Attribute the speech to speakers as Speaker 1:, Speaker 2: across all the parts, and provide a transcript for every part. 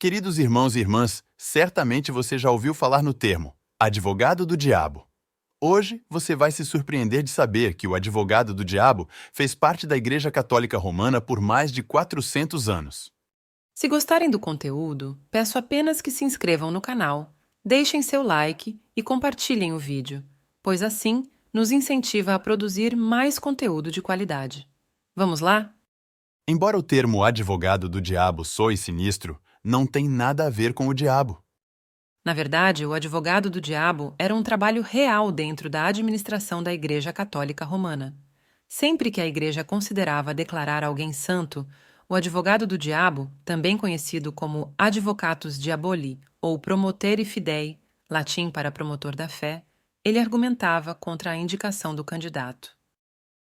Speaker 1: Queridos irmãos e irmãs, certamente você já ouviu falar no termo advogado do diabo. Hoje você vai se surpreender de saber que o advogado do diabo fez parte da Igreja Católica Romana por mais de 400 anos.
Speaker 2: Se gostarem do conteúdo, peço apenas que se inscrevam no canal, deixem seu like e compartilhem o vídeo, pois assim nos incentiva a produzir mais conteúdo de qualidade. Vamos lá?
Speaker 1: Embora o termo advogado do diabo soe sinistro, não tem nada a ver com o diabo.
Speaker 2: Na verdade, o advogado do diabo era um trabalho real dentro da administração da Igreja Católica Romana. Sempre que a Igreja considerava declarar alguém santo, o advogado do diabo, também conhecido como advocatus diaboli ou promotere fidei, latim para promotor da fé, ele argumentava contra a indicação do candidato.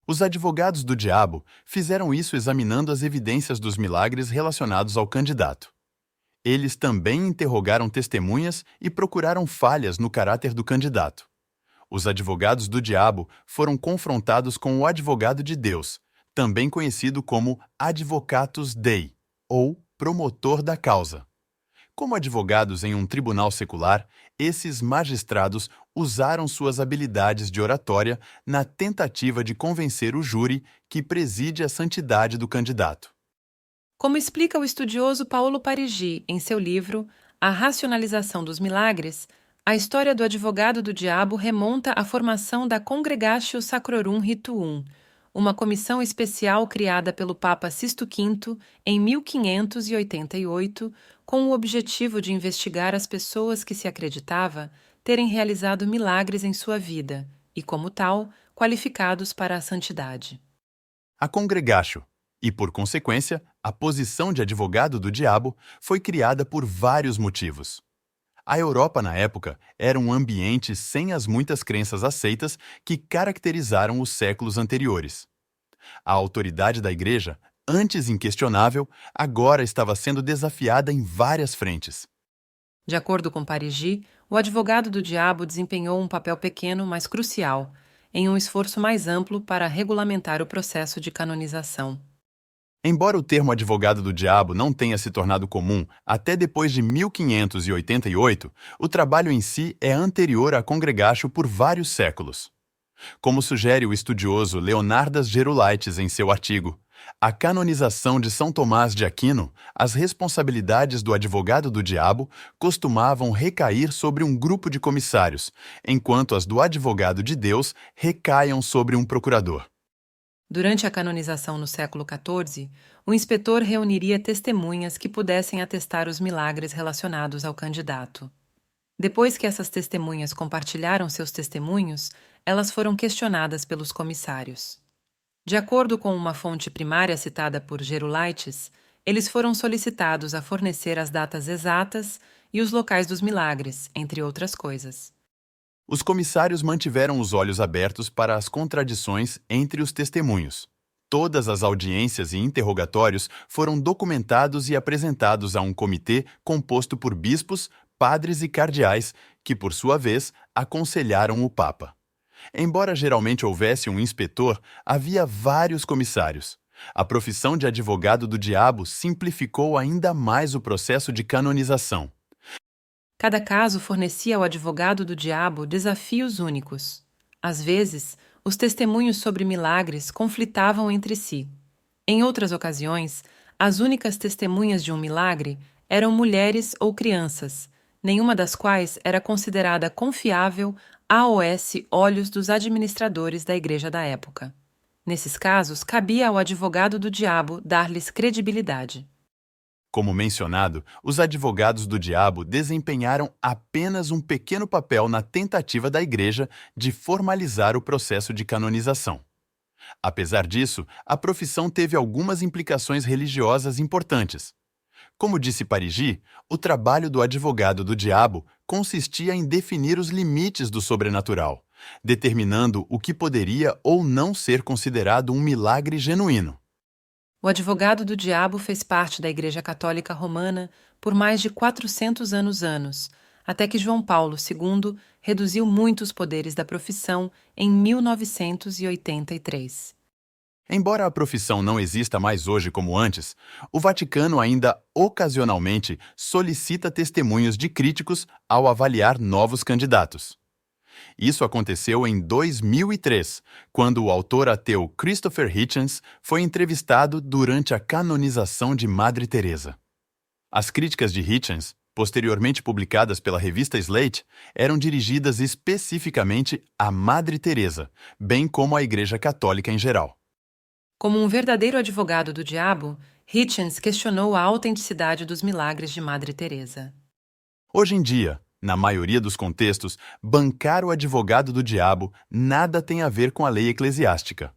Speaker 1: Os advogados do diabo fizeram isso examinando as evidências dos milagres relacionados ao candidato. Eles também interrogaram testemunhas e procuraram falhas no caráter do candidato. Os advogados do diabo foram confrontados com o advogado de Deus, também conhecido como advocatus Dei, ou promotor da causa. Como advogados em um tribunal secular, esses magistrados usaram suas habilidades de oratória na tentativa de convencer o júri que preside a santidade do candidato.
Speaker 2: Como explica o estudioso Paulo Parigi em seu livro A Racionalização dos Milagres, a história do advogado do diabo remonta à formação da Congregatio Sacrorum Rituum, uma comissão especial criada pelo Papa Sisto V em 1588, com o objetivo de investigar as pessoas que se acreditava terem realizado milagres em sua vida e, como tal, qualificados para a santidade.
Speaker 1: A Congregatio, e por consequência, a posição de advogado do diabo, foi criada por vários motivos. A Europa, na época, era um ambiente sem as muitas crenças aceitas que caracterizaram os séculos anteriores. A autoridade da Igreja, antes inquestionável, agora estava sendo desafiada em várias frentes.
Speaker 2: De acordo com Parigi, o advogado do diabo desempenhou um papel pequeno, mas crucial, em um esforço mais amplo para regulamentar o processo de canonização.
Speaker 1: Embora o termo advogado do diabo não tenha se tornado comum até depois de 1588, o trabalho em si é anterior à Congregatio por vários séculos. Como sugere o estudioso Leonardas Gerulaitis em seu artigo A Canonização de São Tomás de Aquino, as responsabilidades do advogado do diabo costumavam recair sobre um grupo de comissários, enquanto as do advogado de Deus recaiam sobre um procurador.
Speaker 2: Durante a canonização no século XIV, o inspetor reuniria testemunhas que pudessem atestar os milagres relacionados ao candidato. Depois que essas testemunhas compartilharam seus testemunhos, elas foram questionadas pelos comissários. De acordo com uma fonte primária citada por Gerulaitis, eles foram solicitados a fornecer as datas exatas e os locais dos milagres, entre outras coisas.
Speaker 1: Os comissários mantiveram os olhos abertos para as contradições entre os testemunhos. Todas as audiências e interrogatórios foram documentados e apresentados a um comitê composto por bispos, padres e cardeais, que, por sua vez, aconselharam o Papa. Embora geralmente houvesse um inspetor, havia vários comissários. A profissão de advogado do diabo simplificou ainda mais o processo de canonização.
Speaker 2: Cada caso fornecia ao advogado do diabo desafios únicos. Às vezes, os testemunhos sobre milagres conflitavam entre si. Em outras ocasiões, as únicas testemunhas de um milagre eram mulheres ou crianças, nenhuma das quais era considerada confiável aos olhos dos administradores da igreja da época. Nesses casos, cabia ao advogado do diabo dar-lhes credibilidade.
Speaker 1: Como mencionado, os advogados do diabo desempenharam apenas um pequeno papel na tentativa da Igreja de formalizar o processo de canonização. Apesar disso, a profissão teve algumas implicações religiosas importantes. Como disse Parigi, o trabalho do advogado do diabo consistia em definir os limites do sobrenatural, determinando o que poderia ou não ser considerado um milagre genuíno.
Speaker 2: O advogado do diabo fez parte da Igreja Católica Romana por mais de 400 anos, até que João Paulo II reduziu muito os poderes da profissão em 1983.
Speaker 1: Embora a profissão não exista mais hoje como antes, o Vaticano ainda ocasionalmente solicita testemunhos de críticos ao avaliar novos candidatos. Isso aconteceu em 2003, quando o autor ateu Christopher Hitchens foi entrevistado durante a canonização de Madre Teresa. As críticas de Hitchens, posteriormente publicadas pela revista Slate, eram dirigidas especificamente à Madre Teresa, bem como à Igreja Católica em geral.
Speaker 2: Como um verdadeiro advogado do diabo, Hitchens questionou a autenticidade dos milagres de Madre Teresa.
Speaker 1: Hoje em dia, na maioria dos contextos, bancar o advogado do diabo nada tem a ver com a lei eclesiástica.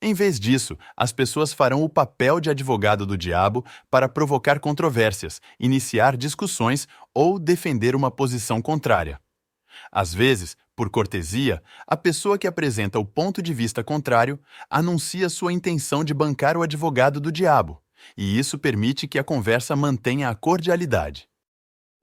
Speaker 1: Em vez disso, as pessoas farão o papel de advogado do diabo para provocar controvérsias, iniciar discussões ou defender uma posição contrária. Às vezes, por cortesia, a pessoa que apresenta o ponto de vista contrário anuncia sua intenção de bancar o advogado do diabo, e isso permite que a conversa mantenha a cordialidade.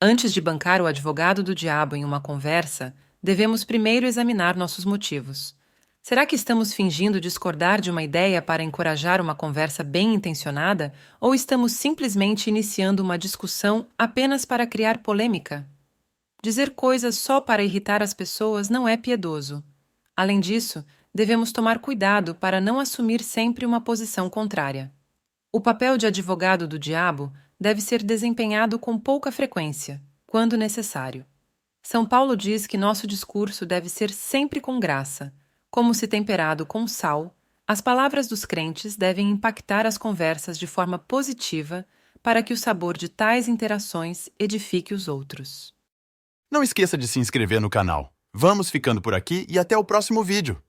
Speaker 2: Antes de bancar o advogado do diabo em uma conversa, devemos primeiro examinar nossos motivos. Será que estamos fingindo discordar de uma ideia para encorajar uma conversa bem intencionada ou estamos simplesmente iniciando uma discussão apenas para criar polêmica? Dizer coisas só para irritar as pessoas não é piedoso. Além disso, devemos tomar cuidado para não assumir sempre uma posição contrária. O papel de advogado do diabo deve ser desempenhado com pouca frequência, quando necessário. São Paulo diz que nosso discurso deve ser sempre com graça. Como se temperado com sal, as palavras dos crentes devem impactar as conversas de forma positiva para que o sabor de tais interações edifique os outros.
Speaker 1: Não esqueça de se inscrever no canal. Vamos ficando por aqui e até o próximo vídeo!